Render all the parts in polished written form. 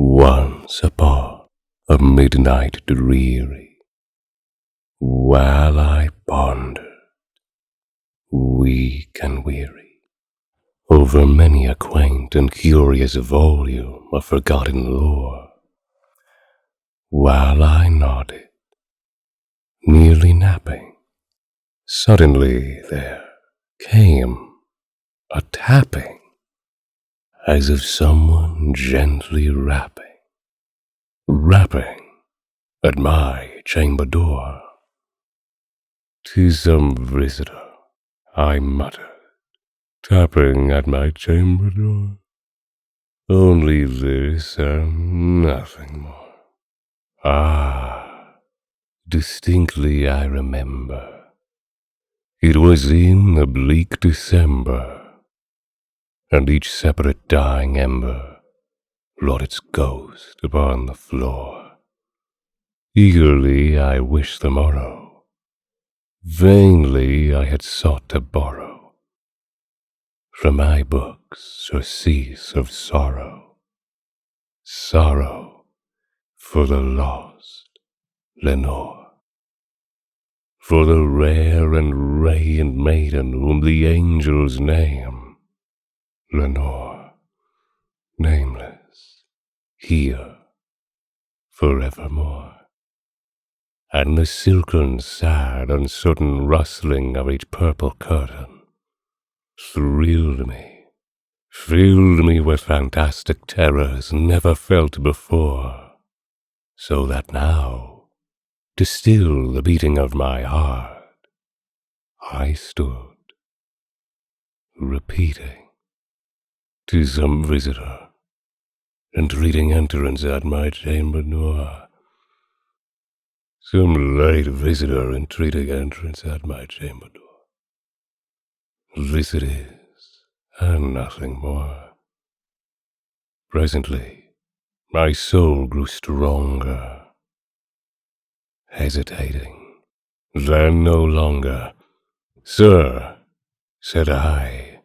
Once upon a midnight dreary, while I pondered, weak and weary, over many a quaint and curious volume of forgotten lore, while I nodded, nearly napping, suddenly there came a tapping, as of someone gently rapping at my chamber door. "'Tis some visitor," I muttered, tapping at my chamber door. "Only this and nothing more." Ah, distinctly I remember, it was in the bleak December, and each separate dying ember wrought its ghost upon the floor. Eagerly I wished the morrow, vainly I had sought to borrow from my books surcease of sorrow, sorrow for the lost Lenore, for the rare and radiant maiden whom the angels name Lenore, nameless, here forevermore. And the silken, sad, uncertain rustling of each purple curtain thrilled me, filled me with fantastic terrors never felt before, so that now, to still the beating of my heart, I stood, repeating, "'Tis some visitor, entreating entrance at my chamber door." Some late visitor entreating entrance at my chamber door. This it is, and nothing more. Presently, my soul grew stronger, hesitating, then no longer. "Sir," said I,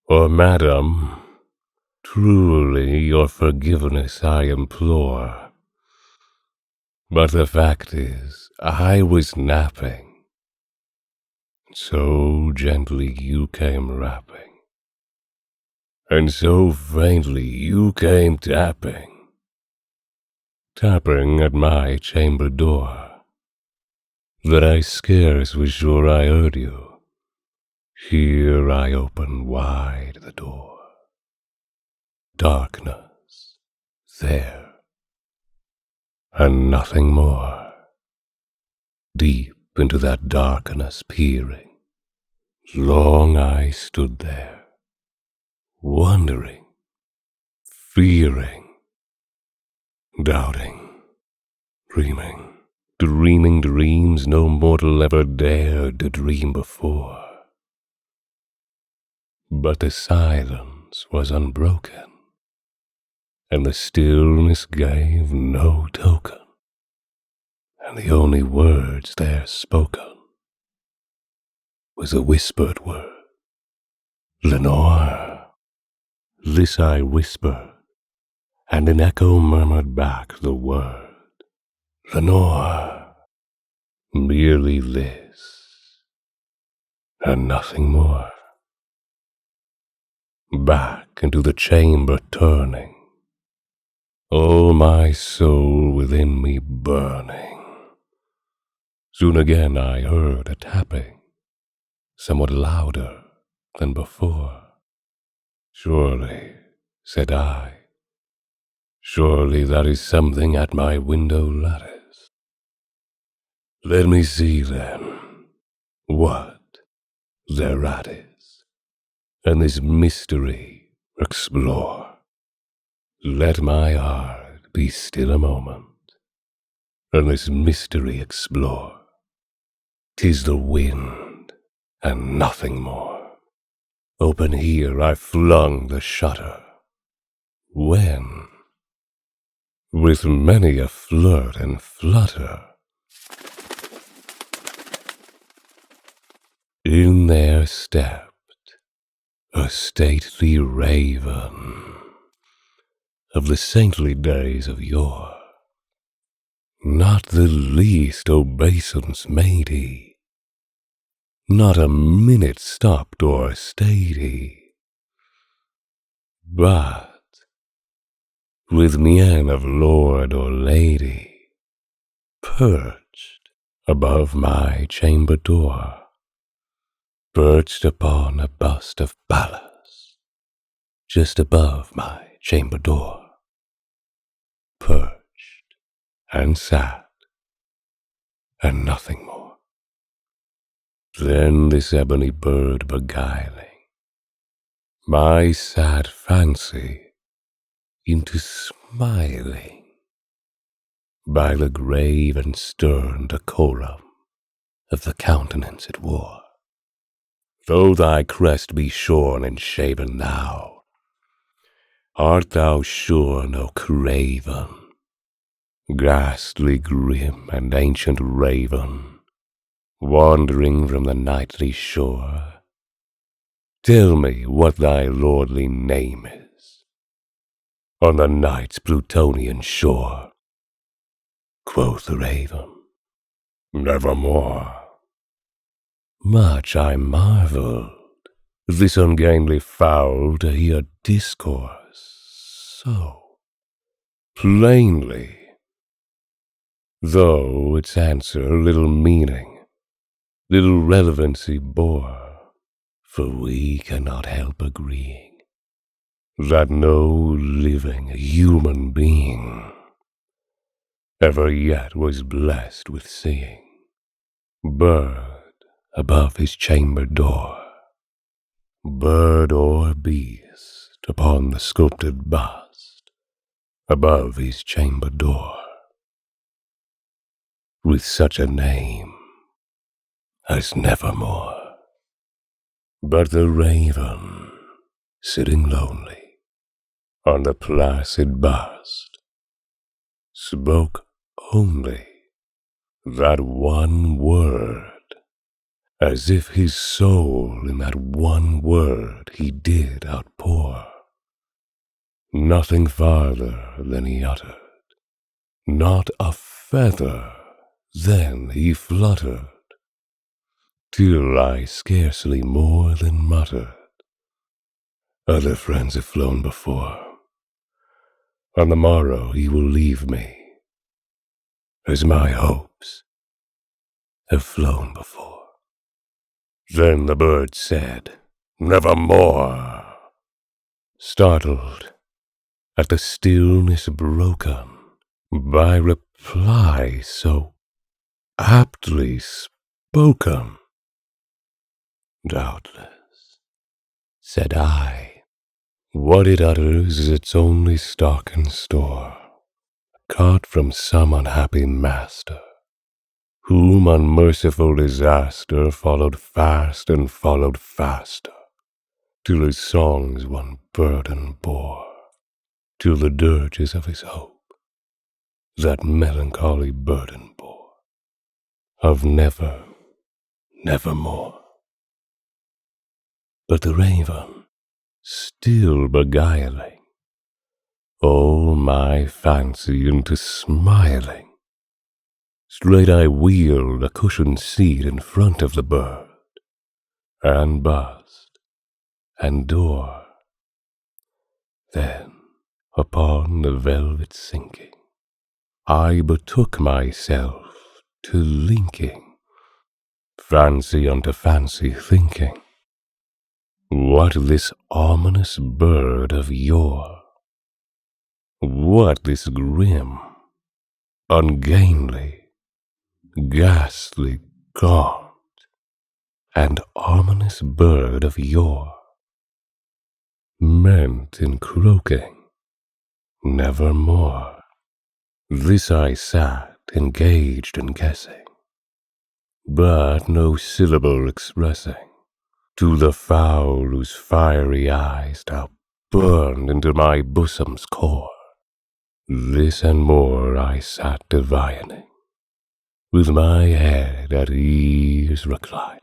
"or madam, truly your forgiveness I implore. But the fact is, I was napping, so gently you came rapping, and so faintly you came tapping at my chamber door, that I scarce was sure I heard you. Here I opened wide the door. Darkness, there, and nothing more. Deep into that darkness peering, long I stood there, wondering, fearing, doubting, dreaming dreams no mortal ever dared to dream before. But the silence was unbroken, and the stillness gave no token, and the only words there spoken was a whispered word, "Lenore." This I whispered, and an echo murmured back the word, "Lenore." Merely this, and nothing more. Back into the chamber turning, all my soul within me burning. Soon again I heard a tapping, somewhat louder than before. "Surely," said I, "surely that is something at my window lattice. Let me see then what thereat is, and this mystery explore. Let my heart be still a moment, and this mystery explore. 'Tis the wind, and nothing more." Open here I flung the shutter, when, with many a flirt and flutter, in there stepped a stately raven, of the saintly days of yore. Not the least obeisance made he, not a minute stopped or stayed he, but, with mien of lord or lady, perched above my chamber door, perched upon a bust of Pallas, just above my chamber door, perched and sat, and nothing more. Then this ebony bird beguiling my sad fancy into smiling, by the grave and stern decorum of the countenance it wore. Though thy crest be shorn and shaven now, art thou sure no craven, ghastly grim and ancient raven, wandering from the nightly shore? Tell me what thy lordly name is on the night's Plutonian shore. Quoth the raven, Nevermore. Much I marveled this ungainly fowl to hear discourse so plainly, though its answer little meaning, little relevancy bore, for we cannot help agreeing that no living human being ever yet was blessed with seeing bird above his chamber door, bird or beast upon the sculptured bust above his chamber door, with such a name as Nevermore. But the raven, sitting lonely on the placid bust, spoke only that one word, as if his soul in that one word he did outpour. Nothing farther than he uttered, not a feather then he fluttered, till I scarcely more than muttered, Other friends have flown before. On the morrow he will leave me, as my hopes have flown before. Then the bird said, Nevermore, startled at the stillness broken by reply so aptly spoken. Doubtless, said I, what it utters is its only stock and store, caught from some unhappy master, whom unmerciful disaster followed fast and followed faster, till his songs one burden bore, till the dirges of his hope that melancholy burden bore, of never, nevermore. But the raven, still beguiling all my fancy into smiling, straight I wheeled a cushioned seat in front of the bird, and bust, and door. Then, upon the velvet sinking, I betook myself to linking fancy unto fancy thinking, what this ominous bird of yore, what this grim, ungainly, ghastly, gaunt, and ominous bird of yore meant in croaking nevermore. This I sat engaged in guessing, but no syllable expressing to the fowl whose fiery eyes now burned into my bosom's core. This and more I sat divining, with my head at ease reclining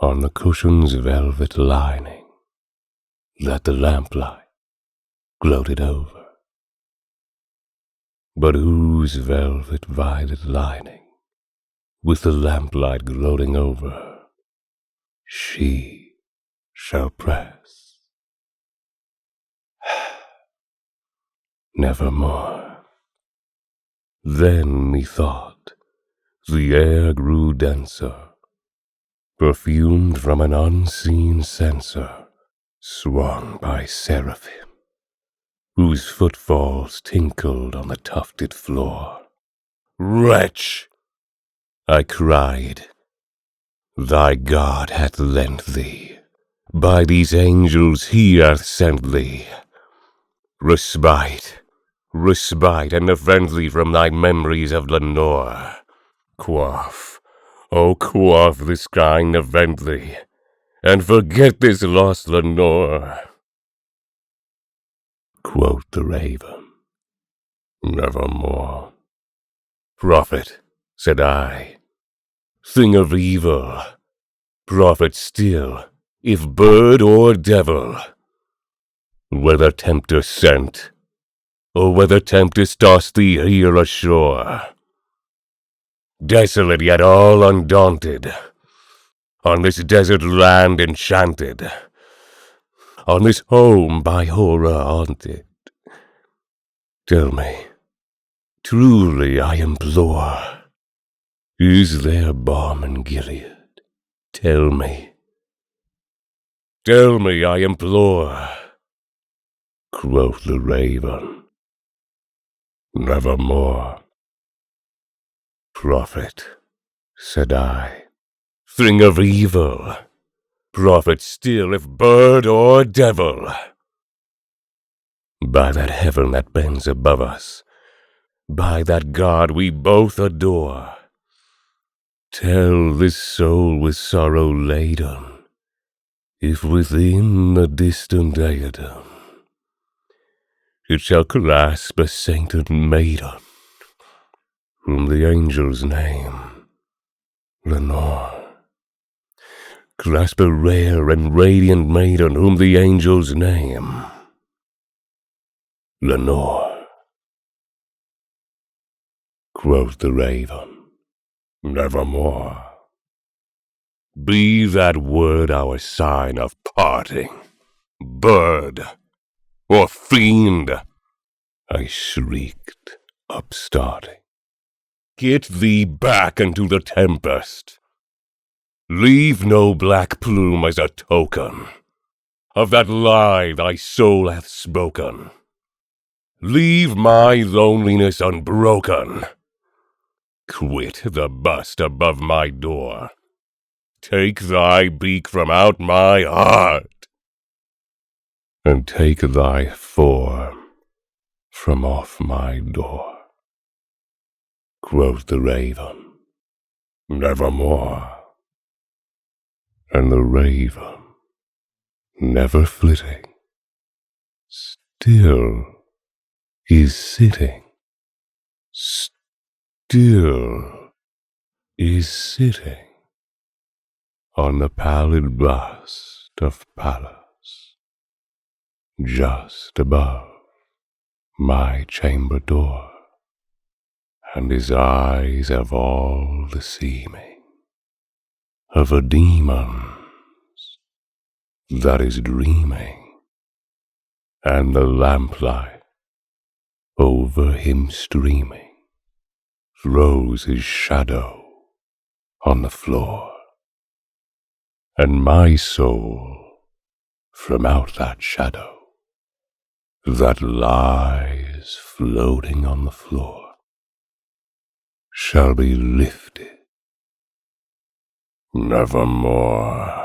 on the cushion's velvet lining that the lamplight gloated over. but whose velvet violet lining, with the lamplight gloating over, she shall press. Nevermore. Then methought the air grew denser, perfumed from an unseen censer, swung by seraphim, whose footfalls tinkled on the tufted floor. Wretch! I cried, thy God hath lent thee, by these angels he hath sent thee, respite, and defend thee from thy memories of Lenore. Quaff, oh quaff this kind Nepenthe, and forget this lost Lenore. Quoth the raven, nevermore. Prophet, said I, thing of evil, prophet still, if bird or devil, whether tempter sent, or whether tempest tossed thee here ashore, desolate yet all undaunted, on this desert land enchanted, on this home by horror haunted, tell me, truly I implore, is there balm in Gilead? Tell me, I implore. Quoth the raven, nevermore. Prophet, said I, thing of evil, prophet still if bird or devil, by that heaven that bends above us, by that God we both adore, tell this soul with sorrow laden, if within the distant diadem it shall clasp a sainted maiden, whom the angels name Lenore. Clasp a rare and radiant maiden, whom the angels name Lenore. Quoth the raven, nevermore. Be that word our sign of parting, bird or fiend, I shrieked, upstarting. Get thee back into the tempest. Leave no black plume as a token of that lie thy soul hath spoken. Leave my loneliness unbroken. Quit the bust above my door. Take thy beak from out my heart, and take thy form from off my door. Quoth the raven, nevermore. And the raven, never flitting, still is sitting, still is sitting on the pallid bust of Pallas, just above my chamber door, and his eyes have all the seeming of a demon's that is dreaming, and the lamplight over him streaming throws his shadow on the floor, and my soul from out that shadow that lies floating on the floor shall be lifted nevermore.